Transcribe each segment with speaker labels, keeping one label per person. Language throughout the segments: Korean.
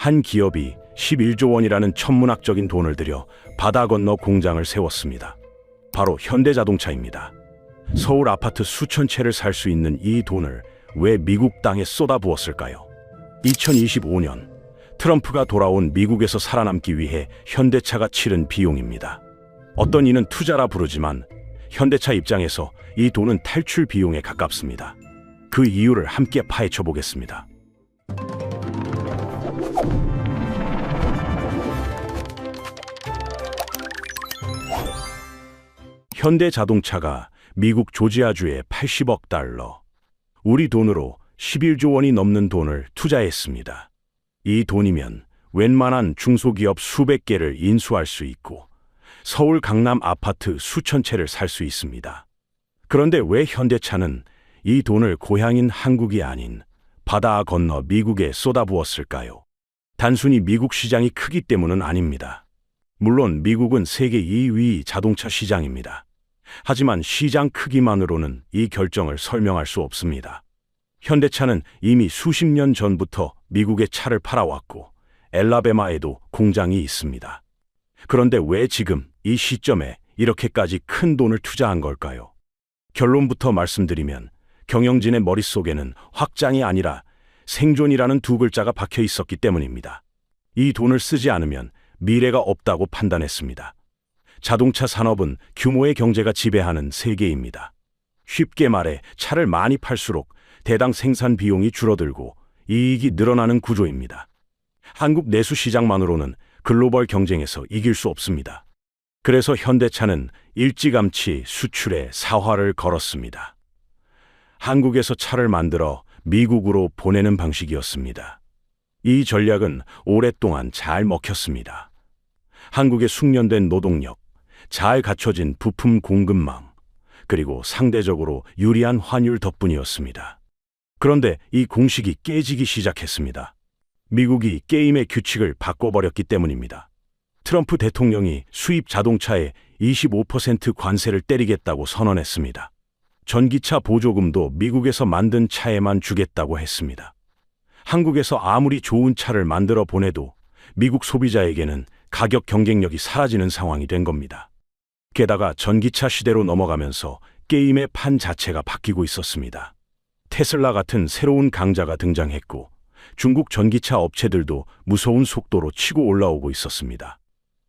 Speaker 1: 한 기업이 11조 원이라는 천문학적인 돈을 들여 바다 건너 공장을 세웠습니다. 바로 현대자동차입니다. 서울 아파트 수천 채를 살 수 있는 이 돈을 왜 미국 땅에 쏟아부었을까요? 2025년 트럼프가 돌아온 미국에서 살아남기 위해 현대차가 치른 비용입니다. 어떤 이는 투자라 부르지만 현대차 입장에서 이 돈은 탈출 비용에 가깝습니다. 그 이유를 함께 파헤쳐 보겠습니다. 현대자동차가 미국 조지아주에 80억 달러, 우리 돈으로 11조 원이 넘는 돈을 투자했습니다. 이 돈이면 웬만한 중소기업 수백 개를 인수할 수 있고 서울 강남 아파트 수천 채를 살 수 있습니다. 그런데 왜 현대차는 이 돈을 고향인 한국이 아닌 바다 건너 미국에 쏟아부었을까요? 단순히 미국 시장이 크기 때문은 아닙니다. 물론 미국은 세계 2위 자동차 시장입니다. 하지만 시장 크기만으로는 이 결정을 설명할 수 없습니다. 현대차는 이미 수십 년 전부터 미국에 차를 팔아왔고 엘라베마에도 공장이 있습니다. 그런데 왜 지금 이 시점에 이렇게까지 큰 돈을 투자한 걸까요? 결론부터 말씀드리면 경영진의 머릿속에는 확장이 아니라 생존이라는 두 글자가 박혀 있었기 때문입니다. 이 돈을 쓰지 않으면 미래가 없다고 판단했습니다. 자동차 산업은 규모의 경제가 지배하는 세계입니다. 쉽게 말해 차를 많이 팔수록 대당 생산 비용이 줄어들고 이익이 늘어나는 구조입니다. 한국 내수 시장만으로는 글로벌 경쟁에서 이길 수 없습니다. 그래서 현대차는 일찌감치 수출에 사활을 걸었습니다. 한국에서 차를 만들어 미국으로 보내는 방식이었습니다. 이 전략은 오랫동안 잘 먹혔습니다. 한국의 숙련된 노동력, 잘 갖춰진 부품 공급망, 그리고 상대적으로 유리한 환율 덕분이었습니다. 그런데 이 공식이 깨지기 시작했습니다. 미국이 게임의 규칙을 바꿔버렸기 때문입니다. 트럼프 대통령이 수입 자동차에 25% 관세를 때리겠다고 선언했습니다. 전기차 보조금도 미국에서 만든 차에만 주겠다고 했습니다. 한국에서 아무리 좋은 차를 만들어 보내도 미국 소비자에게는 가격 경쟁력이 사라지는 상황이 된 겁니다. 게다가 전기차 시대로 넘어가면서 게임의 판 자체가 바뀌고 있었습니다. 테슬라 같은 새로운 강자가 등장했고 중국 전기차 업체들도 무서운 속도로 치고 올라오고 있었습니다.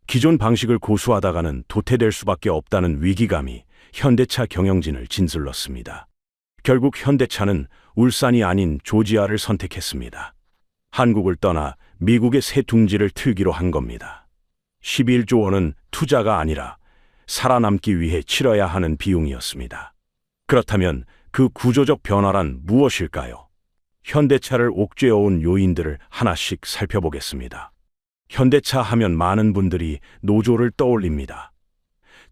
Speaker 1: 기존 방식을 고수하다가는 도태될 수밖에 없다는 위기감이 현대차 경영진을 진슬렀습니다. 결국 현대차는 울산이 아닌 조지아를 선택했습니다. 한국을 떠나 미국의 새 둥지를 틀기로 한 겁니다. 11조 원은 투자가 아니라 살아남기 위해 치러야 하는 비용이었습니다. 그렇다면 그 구조적 변화란 무엇일까요? 현대차를 옥죄어온 요인들을 하나씩 살펴보겠습니다. 현대차 하면 많은 분들이 노조를 떠올립니다.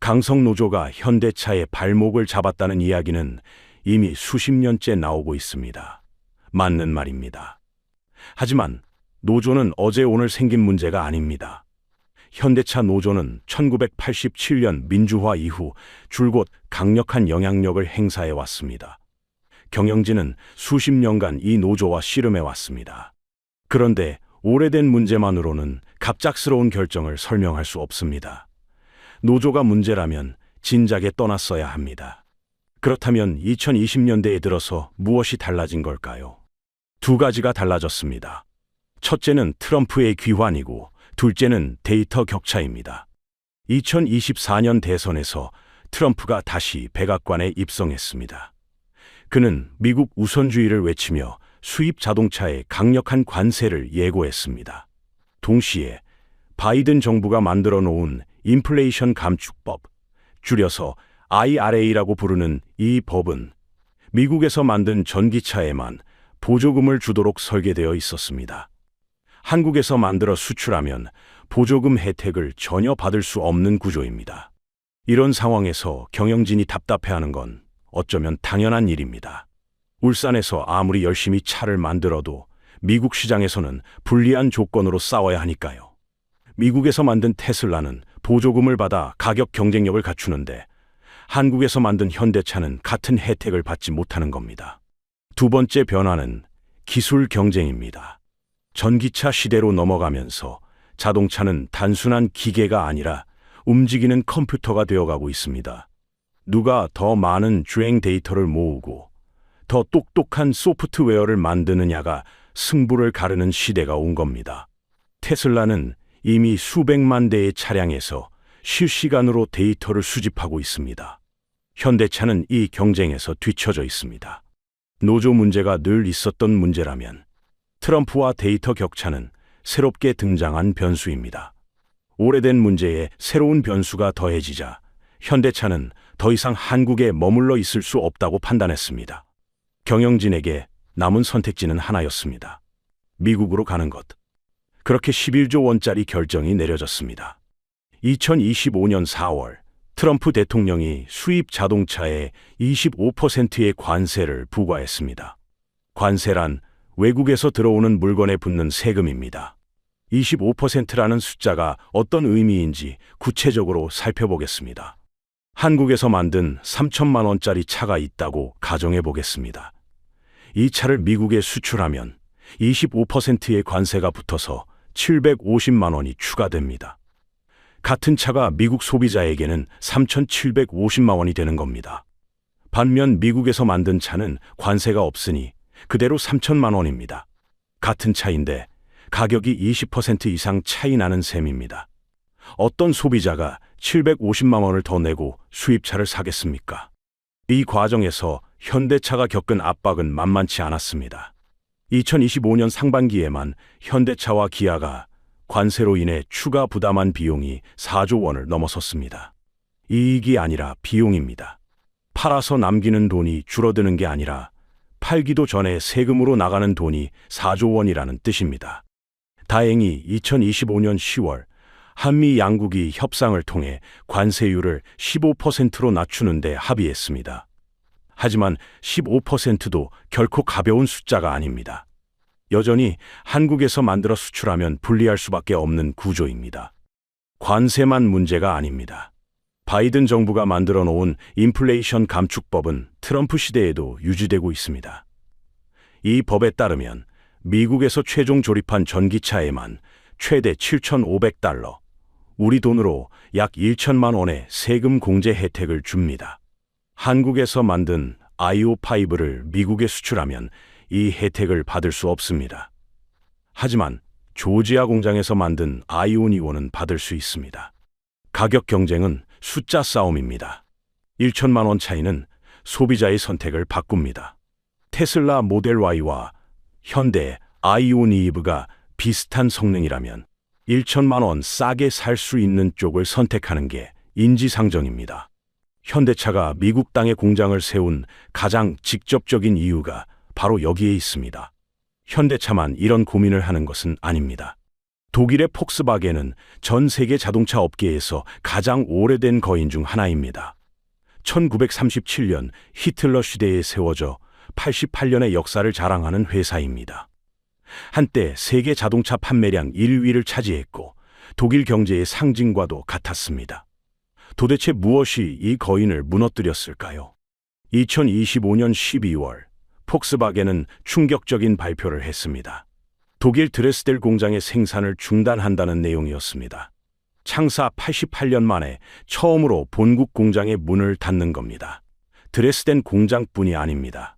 Speaker 1: 강성 노조가 현대차의 발목을 잡았다는 이야기는 이미 수십 년째 나오고 있습니다. 맞는 말입니다. 하지만 노조는 어제 오늘 생긴 문제가 아닙니다. 현대차 노조는 1987년 민주화 이후 줄곧 강력한 영향력을 행사해 왔습니다. 경영진은 수십 년간 이 노조와 씨름해 왔습니다. 그런데 오래된 문제만으로는 갑작스러운 결정을 설명할 수 없습니다. 노조가 문제라면 진작에 떠났어야 합니다. 그렇다면 2020년대에 들어서 무엇이 달라진 걸까요? 두 가지가 달라졌습니다. 첫째는 트럼프의 귀환이고 둘째는 데이터 격차입니다. 2024년 대선에서 트럼프가 다시 백악관에 입성했습니다. 그는 미국 우선주의를 외치며 수입 자동차에 강력한 관세를 예고했습니다. 동시에 바이든 정부가 만들어 놓은 인플레이션 감축법, 줄여서 IRA라고 부르는 이 법은 미국에서 만든 전기차에만 보조금을 주도록 설계되어 있었습니다. 한국에서 만들어 수출하면 보조금 혜택을 전혀 받을 수 없는 구조입니다. 이런 상황에서 경영진이 답답해하는 건 어쩌면 당연한 일입니다. 울산에서 아무리 열심히 차를 만들어도 미국 시장에서는 불리한 조건으로 싸워야 하니까요. 미국에서 만든 테슬라는 보조금을 받아 가격 경쟁력을 갖추는데 한국에서 만든 현대차는 같은 혜택을 받지 못하는 겁니다. 두 번째 변화는 기술 경쟁입니다. 전기차 시대로 넘어가면서 자동차는 단순한 기계가 아니라 움직이는 컴퓨터가 되어가고 있습니다. 누가 더 많은 주행 데이터를 모으고 더 똑똑한 소프트웨어를 만드느냐가 승부를 가르는 시대가 온 겁니다. 테슬라는 이미 수백만 대의 차량에서 실시간으로 데이터를 수집하고 있습니다. 현대차는 이 경쟁에서 뒤처져 있습니다. 노조 문제가 늘 있었던 문제라면 트럼프와 데이터 격차는 새롭게 등장한 변수입니다. 오래된 문제에 새로운 변수가 더해지자 현대차는 더 이상 한국에 머물러 있을 수 없다고 판단했습니다. 경영진에게 남은 선택지는 하나였습니다. 미국으로 가는 것. 그렇게 11조 원짜리 결정이 내려졌습니다. 2025년 4월 트럼프 대통령이 수입 자동차에 25%의 관세를 부과했습니다. 관세란 외국에서 들어오는 물건에 붙는 세금입니다. 25%라는 숫자가 어떤 의미인지 구체적으로 살펴보겠습니다. 한국에서 만든 3천만 원짜리 차가 있다고 가정해 보겠습니다. 이 차를 미국에 수출하면 25%의 관세가 붙어서 750만 원이 추가됩니다. 같은 차가 미국 소비자에게는 3,750만 원이 되는 겁니다. 반면 미국에서 만든 차는 관세가 없으니 그대로 3천만 원입니다. 같은 차인데 가격이 20% 이상 차이 나는 셈입니다. 어떤 소비자가 750만 원을 더 내고 수입차를 사겠습니까? 이 과정에서 현대차가 겪은 압박은 만만치 않았습니다. 2025년 상반기에만 현대차와 기아가 관세로 인해 추가 부담한 비용이 4조 원을 넘어섰습니다. 이익이 아니라 비용입니다. 팔아서 남기는 돈이 줄어드는 게 아니라 팔기도 전에 세금으로 나가는 돈이 4조 원이라는 뜻입니다. 다행히 2025년 10월 한미 양국이 협상을 통해 관세율을 15%로 낮추는 데 합의했습니다. 하지만 15%도 결코 가벼운 숫자가 아닙니다. 여전히 한국에서 만들어 수출하면 불리할 수밖에 없는 구조입니다. 관세만 문제가 아닙니다. 바이든 정부가 만들어 놓은 인플레이션 감축법은 트럼프 시대에도 유지되고 있습니다. 이 법에 따르면 미국에서 최종 조립한 전기차에만 최대 7,500달러, 우리 돈으로 약 1천만 원의 세금 공제 혜택을 줍니다. 한국에서 만든 아이오5를 미국에 수출하면 이 혜택을 받을 수 없습니다. 하지만 조지아 공장에서 만든 아이오니오는 받을 수 있습니다. 가격 경쟁은 숫자 싸움입니다. 1천만 원 차이는 소비자의 선택을 바꿉니다. 테슬라 모델 Y와 현대 아이오니이브가 비슷한 성능이라면 1천만 원 싸게 살 수 있는 쪽을 선택하는 게 인지상정입니다. 현대차가 미국 땅에 공장을 세운 가장 직접적인 이유가 바로 여기에 있습니다. 현대차만 이런 고민을 하는 것은 아닙니다. 독일의 폭스바겐은 전 세계 자동차 업계에서 가장 오래된 거인 중 하나입니다. 1937년 히틀러 시대에 세워져 88년의 역사를 자랑하는 회사입니다. 한때 세계 자동차 판매량 1위를 차지했고 독일 경제의 상징과도 같았습니다. 도대체 무엇이 이 거인을 무너뜨렸을까요? 2025년 12월 폭스바겐은 충격적인 발표를 했습니다. 독일 드레스델 공장의 생산을 중단한다는 내용이었습니다. 창사 88년 만에 처음으로 본국 공장의 문을 닫는 겁니다. 드레스덴 공장뿐이 아닙니다.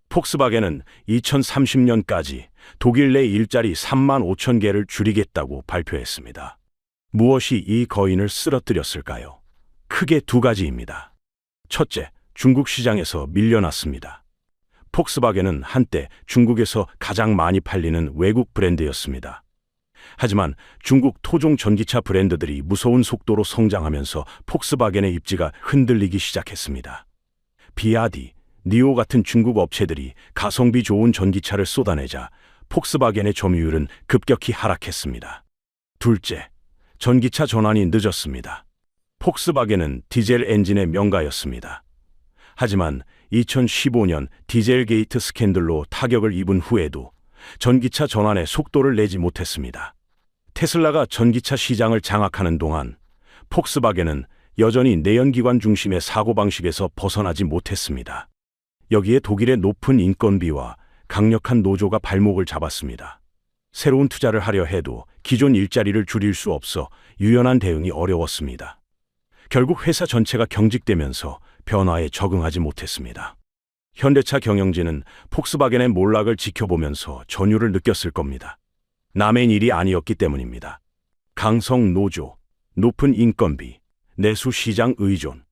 Speaker 1: 폭스바겐은 2030년까지 독일 내 일자리 3만 5천 개를 줄이겠다고 발표했습니다. 무엇이 이 거인을 쓰러뜨렸을까요? 크게 두 가지입니다. 첫째, 중국 시장에서 밀려났습니다. 폭스바겐은 한때 중국에서 가장 많이 팔리는 외국 브랜드였습니다. 하지만 중국 토종 전기차 브랜드들이 무서운 속도로 성장하면서 폭스바겐의 입지가 흔들리기 시작했습니다. 비아디, 니오 같은 중국 업체들이 가성비 좋은 전기차를 쏟아내자 폭스바겐의 점유율은 급격히 하락했습니다. 둘째, 전기차 전환이 늦었습니다. 폭스바겐은 디젤 엔진의 명가였습니다. 하지만 2015년 디젤 게이트 스캔들로 타격을 입은 후에도 전기차 전환에 속도를 내지 못했습니다. 테슬라가 전기차 시장을 장악하는 동안 폭스바겐은 여전히 내연기관 중심의 사고방식에서 벗어나지 못했습니다. 여기에 독일의 높은 인건비와 강력한 노조가 발목을 잡았습니다. 새로운 투자를 하려 해도 기존 일자리를 줄일 수 없어 유연한 대응이 어려웠습니다. 결국 회사 전체가 경직되면서 변화에 적응하지 못했습니다. 현대차 경영진은 폭스바겐의 몰락을 지켜보면서 전율을 느꼈을 겁니다. 남의 일이 아니었기 때문입니다. 강성 노조, 높은 인건비, 내수 시장 의존,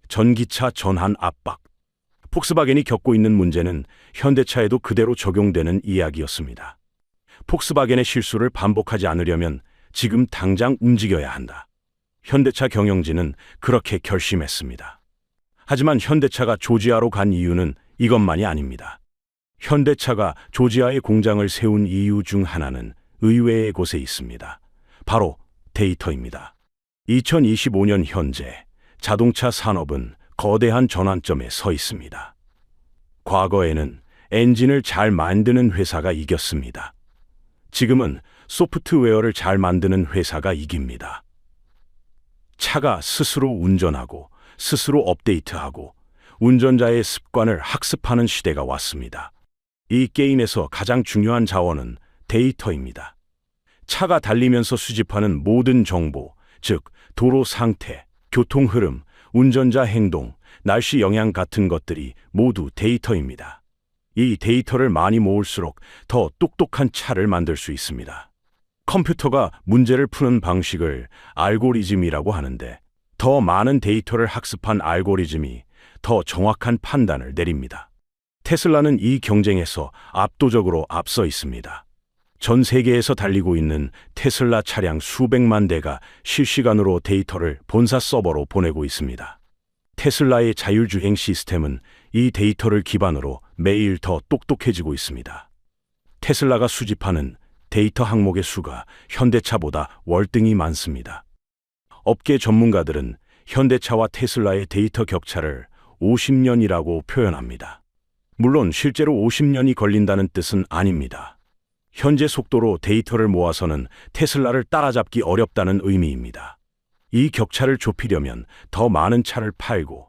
Speaker 1: 전기차 전환 압박. 폭스바겐이 겪고 있는 문제는 현대차에도 그대로 적용되는 이야기였습니다. 폭스바겐의 실수를 반복하지 않으려면 지금 당장 움직여야 한다. 현대차 경영진은 그렇게 결심했습니다. 하지만 현대차가 조지아로 간 이유는 이것만이 아닙니다. 현대차가 조지아에 공장을 세운 이유 중 하나는 의외의 곳에 있습니다. 바로 데이터입니다. 2025년 현재 자동차 산업은 거대한 전환점에 서 있습니다. 과거에는 엔진을 잘 만드는 회사가 이겼습니다. 지금은 소프트웨어를 잘 만드는 회사가 이깁니다. 차가 스스로 운전하고 스스로 업데이트하고 운전자의 습관을 학습하는 시대가 왔습니다. 이 게임에서 가장 중요한 자원은 데이터입니다. 차가 달리면서 수집하는 모든 정보, 즉 도로 상태, 교통 흐름, 운전자 행동, 날씨 영향 같은 것들이 모두 데이터입니다. 이 데이터를 많이 모을수록 더 똑똑한 차를 만들 수 있습니다. 컴퓨터가 문제를 푸는 방식을 알고리즘이라고 하는데, 더 많은 데이터를 학습한 알고리즘이 더 정확한 판단을 내립니다. 테슬라는 이 경쟁에서 압도적으로 앞서 있습니다. 전 세계에서 달리고 있는 테슬라 차량 수백만 대가 실시간으로 데이터를 본사 서버로 보내고 있습니다. 테슬라의 자율주행 시스템은 이 데이터를 기반으로 매일 더 똑똑해지고 있습니다. 테슬라가 수집하는 데이터 항목의 수가 현대차보다 월등히 많습니다. 업계 전문가들은 현대차와 테슬라의 데이터 격차를 50년이라고 표현합니다. 물론 실제로 50년이 걸린다는 뜻은 아닙니다. 현재 속도로 데이터를 모아서는 테슬라를 따라잡기 어렵다는 의미입니다. 이 격차를 좁히려면 더 많은 차를 팔고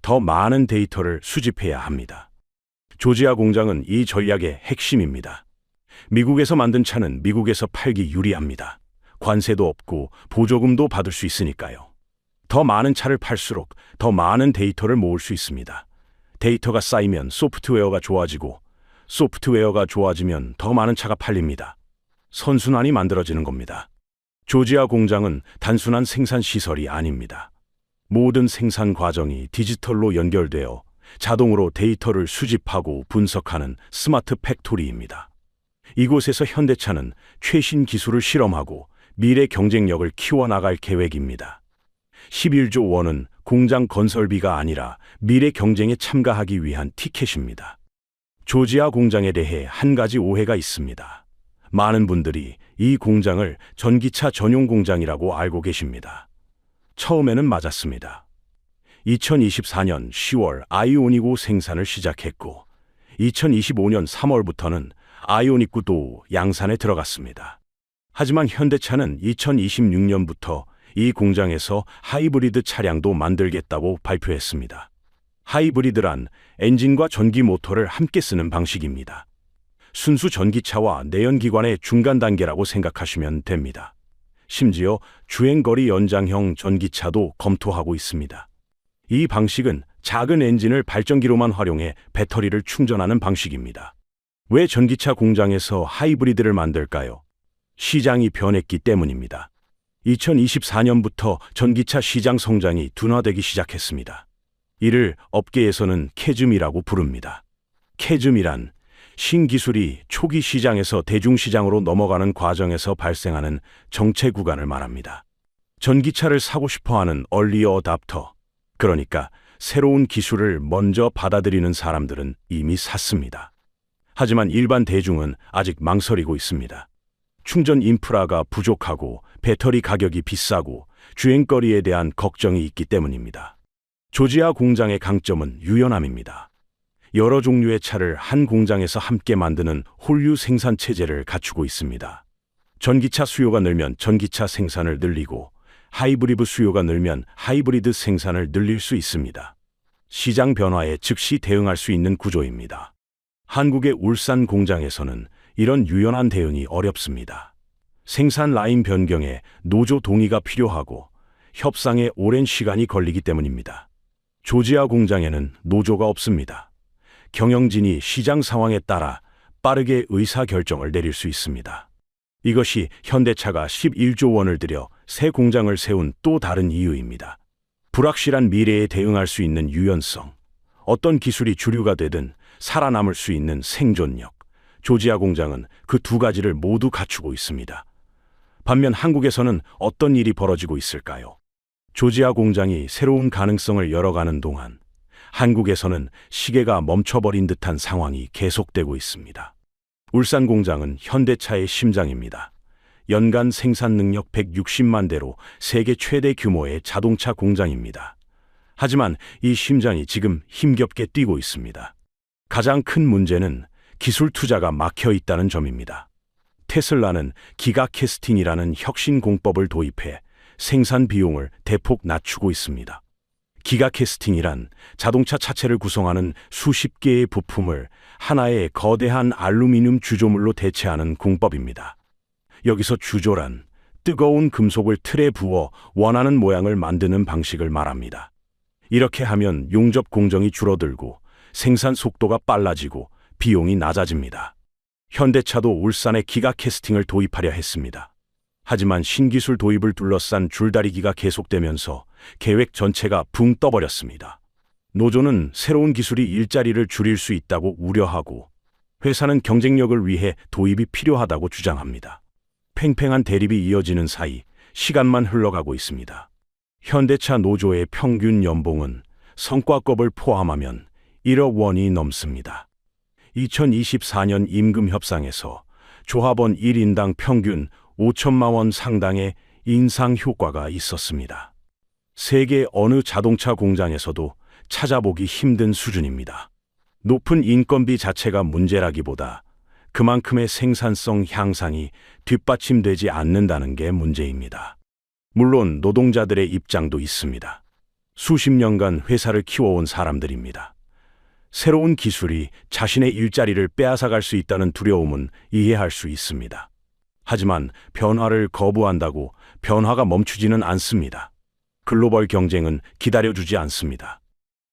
Speaker 1: 더 많은 데이터를 수집해야 합니다. 조지아 공장은 이 전략의 핵심입니다. 미국에서 만든 차는 미국에서 팔기 유리합니다. 관세도 없고 보조금도 받을 수 있으니까요. 더 많은 차를 팔수록 더 많은 데이터를 모을 수 있습니다. 데이터가 쌓이면 소프트웨어가 좋아지고 소프트웨어가 좋아지면 더 많은 차가 팔립니다. 선순환이 만들어지는 겁니다. 조지아 공장은 단순한 생산 시설이 아닙니다. 모든 생산 과정이 디지털로 연결되어 자동으로 데이터를 수집하고 분석하는 스마트 팩토리입니다. 이곳에서 현대차는 최신 기술을 실험하고 미래 경쟁력을 키워나갈 계획입니다. 11조 원은 공장 건설비가 아니라 미래 경쟁에 참가하기 위한 티켓입니다. 조지아 공장에 대해 한 가지 오해가 있습니다. 많은 분들이 이 공장을 전기차 전용 공장이라고 알고 계십니다. 처음에는 맞았습니다. 2024년 10월 아이오닉5 생산을 시작했고 2025년 3월부터는 아이오닉9도 양산에 들어갔습니다. 하지만 현대차는 2026년부터 이 공장에서 하이브리드 차량도 만들겠다고 발표했습니다. 하이브리드란 엔진과 전기 모터를 함께 쓰는 방식입니다. 순수 전기차와 내연기관의 중간 단계라고 생각하시면 됩니다. 심지어 주행거리 연장형 전기차도 검토하고 있습니다. 이 방식은 작은 엔진을 발전기로만 활용해 배터리를 충전하는 방식입니다. 왜 전기차 공장에서 하이브리드를 만들까요? 시장이 변했기 때문입니다. 2024년부터 전기차 시장 성장이 둔화되기 시작했습니다. 이를 업계에서는 캐즘이라고 부릅니다. 캐즘이란 신기술이 초기 시장에서 대중시장으로 넘어가는 과정에서 발생하는 정체 구간을 말합니다. 전기차를 사고 싶어하는 얼리 어답터, 그러니까 새로운 기술을 먼저 받아들이는 사람들은 이미 샀습니다. 하지만 일반 대중은 아직 망설이고 있습니다. 충전 인프라가 부족하고 배터리 가격이 비싸고 주행거리에 대한 걱정이 있기 때문입니다. 조지아 공장의 강점은 유연함입니다. 여러 종류의 차를 한 공장에서 함께 만드는 홀류 생산 체제를 갖추고 있습니다. 전기차 수요가 늘면 전기차 생산을 늘리고 하이브리드 수요가 늘면 하이브리드 생산을 늘릴 수 있습니다. 시장 변화에 즉시 대응할 수 있는 구조입니다. 한국의 울산 공장에서는 이런 유연한 대응이 어렵습니다. 생산 라인 변경에 노조 동의가 필요하고 협상에 오랜 시간이 걸리기 때문입니다. 조지아 공장에는 노조가 없습니다. 경영진이 시장 상황에 따라 빠르게 의사결정을 내릴 수 있습니다. 이것이 현대차가 11조 원을 들여 새 공장을 세운 또 다른 이유입니다. 불확실한 미래에 대응할 수 있는 유연성, 어떤 기술이 주류가 되든 살아남을 수 있는 생존력, 조지아 공장은 그 두 가지를 모두 갖추고 있습니다. 반면 한국에서는 어떤 일이 벌어지고 있을까요? 조지아 공장이 새로운 가능성을 열어가는 동안 한국에서는 시계가 멈춰버린 듯한 상황이 계속되고 있습니다. 울산 공장은 현대차의 심장입니다. 연간 생산 능력 160만 대로 세계 최대 규모의 자동차 공장입니다. 하지만 이 심장이 지금 힘겹게 뛰고 있습니다. 가장 큰 문제는 기술 투자가 막혀 있다는 점입니다. 테슬라는 기가 캐스팅이라는 혁신 공법을 도입해 생산 비용을 대폭 낮추고 있습니다. 기가 캐스팅이란 자동차 차체를 구성하는 수십 개의 부품을 하나의 거대한 알루미늄 주조물로 대체하는 공법입니다. 여기서 주조란 뜨거운 금속을 틀에 부어 원하는 모양을 만드는 방식을 말합니다. 이렇게 하면 용접 공정이 줄어들고 생산 속도가 빨라지고 비용이 낮아집니다. 현대차도 울산에 기가 캐스팅을 도입하려 했습니다. 하지만 신기술 도입을 둘러싼 줄다리기가 계속되면서 계획 전체가 붕 떠버렸습니다. 노조는 새로운 기술이 일자리를 줄일 수 있다고 우려하고 회사는 경쟁력을 위해 도입이 필요하다고 주장합니다. 팽팽한 대립이 이어지는 사이 시간만 흘러가고 있습니다. 현대차 노조의 평균 연봉은 성과급을 포함하면 1억 원이 넘습니다. 2024년 임금 협상에서 조합원 1인당 평균 5천만 원 상당의 인상 효과가 있었습니다. 세계 어느 자동차 공장에서도 찾아보기 힘든 수준입니다. 높은 인건비 자체가 문제라기보다 그만큼의 생산성 향상이 뒷받침되지 않는다는 게 문제입니다. 물론 노동자들의 입장도 있습니다. 수십 년간 회사를 키워온 사람들입니다. 새로운 기술이 자신의 일자리를 빼앗아갈 수 있다는 두려움은 이해할 수 있습니다. 하지만 변화를 거부한다고 변화가 멈추지는 않습니다. 글로벌 경쟁은 기다려주지 않습니다.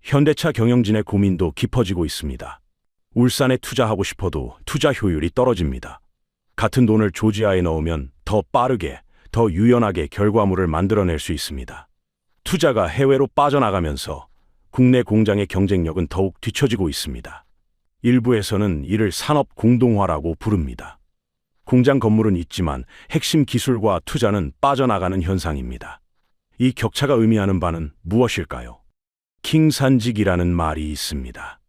Speaker 1: 현대차 경영진의 고민도 깊어지고 있습니다. 울산에 투자하고 싶어도 투자 효율이 떨어집니다. 같은 돈을 조지아에 넣으면 더 빠르게, 더 유연하게 결과물을 만들어낼 수 있습니다. 투자가 해외로 빠져나가면서 국내 공장의 경쟁력은 더욱 뒤처지고 있습니다. 일부에서는 이를 산업 공동화라고 부릅니다. 공장 건물은 있지만 핵심 기술과 투자는 빠져나가는 현상입니다. 이 격차가 의미하는 바는 무엇일까요? 킹산직이라는 말이 있습니다.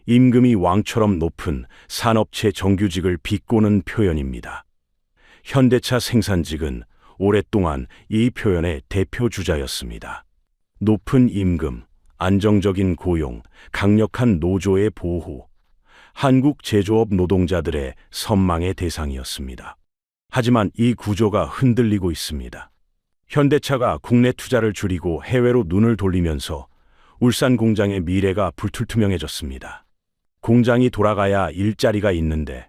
Speaker 1: 임금이 왕처럼 높은 산업체 정규직을 비꼬는 표현입니다. 현대차 생산직은 오랫동안 이 표현의 대표 주자였습니다. 높은 임금, 안정적인 고용, 강력한 노조의 보호, 한국 제조업 노동자들의 선망의 대상이었습니다. 하지만 이 구조가 흔들리고 있습니다. 현대차가 국내 투자를 줄이고 해외로 눈을 돌리면서 울산 공장의 미래가 불투명해졌습니다. 공장이 돌아가야 일자리가 있는데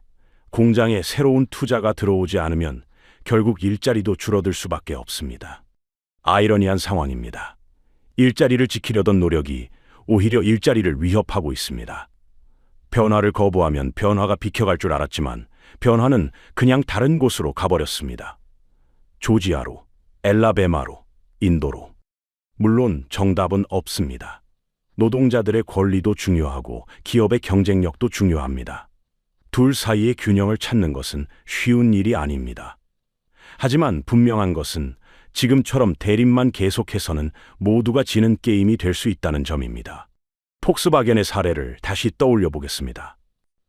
Speaker 1: 공장에 새로운 투자가 들어오지 않으면 결국 일자리도 줄어들 수밖에 없습니다. 아이러니한 상황입니다. 일자리를 지키려던 노력이 오히려 일자리를 위협하고 있습니다. 변화를 거부하면 변화가 비켜갈 줄 알았지만 변화는 그냥 다른 곳으로 가버렸습니다. 조지아로, 엘라베마로, 인도로. 물론 정답은 없습니다. 노동자들의 권리도 중요하고 기업의 경쟁력도 중요합니다. 둘 사이의 균형을 찾는 것은 쉬운 일이 아닙니다. 하지만 분명한 것은 지금처럼 대립만 계속해서는 모두가 지는 게임이 될 수 있다는 점입니다. 폭스바겐의 사례를 다시 떠올려 보겠습니다.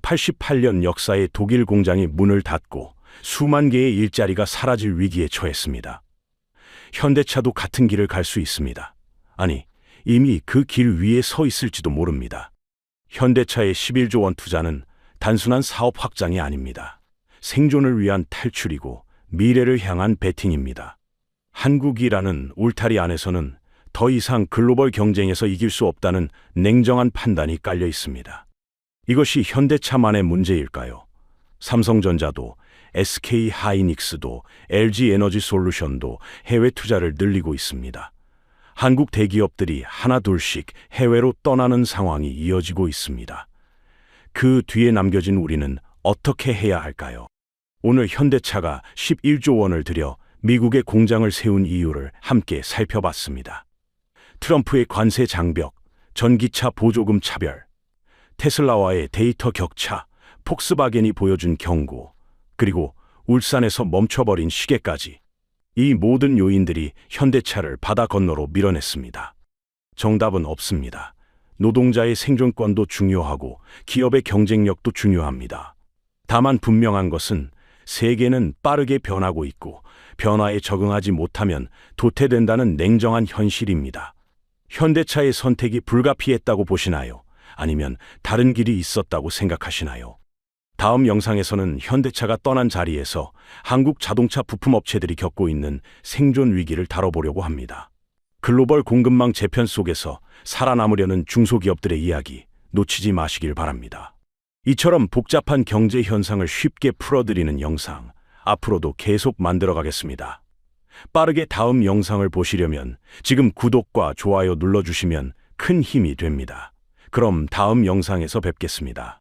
Speaker 1: 88년 역사의 독일 공장이 문을 닫고 수만 개의 일자리가 사라질 위기에 처했습니다. 현대차도 같은 길을 갈 수 있습니다. 아니, 이미 그 길 위에 서 있을지도 모릅니다. 현대차의 11조 원 투자는 단순한 사업 확장이 아닙니다. 생존을 위한 탈출이고 미래를 향한 베팅입니다. 한국이라는 울타리 안에서는 더 이상 글로벌 경쟁에서 이길 수 없다는 냉정한 판단이 깔려 있습니다. 이것이 현대차만의 문제일까요? 삼성전자도, SK 하이닉스도, LG 에너지 솔루션도 해외 투자를 늘리고 있습니다. 한국 대기업들이 하나 둘씩 해외로 떠나는 상황이 이어지고 있습니다. 그 뒤에 남겨진 우리는 어떻게 해야 할까요? 오늘 현대차가 11조 원을 들여 미국에 공장을 세운 이유를 함께 살펴봤습니다. 트럼프의 관세 장벽, 전기차 보조금 차별, 테슬라와의 데이터 격차, 폭스바겐이 보여준 경고, 그리고 울산에서 멈춰버린 시계까지. 이 모든 요인들이 현대차를 바다 건너로 밀어냈습니다. 정답은 없습니다. 노동자의 생존권도 중요하고 기업의 경쟁력도 중요합니다. 다만 분명한 것은 세계는 빠르게 변하고 있고 변화에 적응하지 못하면 도태된다는 냉정한 현실입니다. 현대차의 선택이 불가피했다고 보시나요? 아니면 다른 길이 있었다고 생각하시나요? 다음 영상에서는 현대차가 떠난 자리에서 한국 자동차 부품 업체들이 겪고 있는 생존 위기를 다뤄보려고 합니다. 글로벌 공급망 재편 속에서 살아남으려는 중소기업들의 이야기 놓치지 마시길 바랍니다. 이처럼 복잡한 경제 현상을 쉽게 풀어드리는 영상 앞으로도 계속 만들어가겠습니다. 빠르게 다음 영상을 보시려면 지금 구독과 좋아요 눌러주시면 큰 힘이 됩니다. 그럼 다음 영상에서 뵙겠습니다.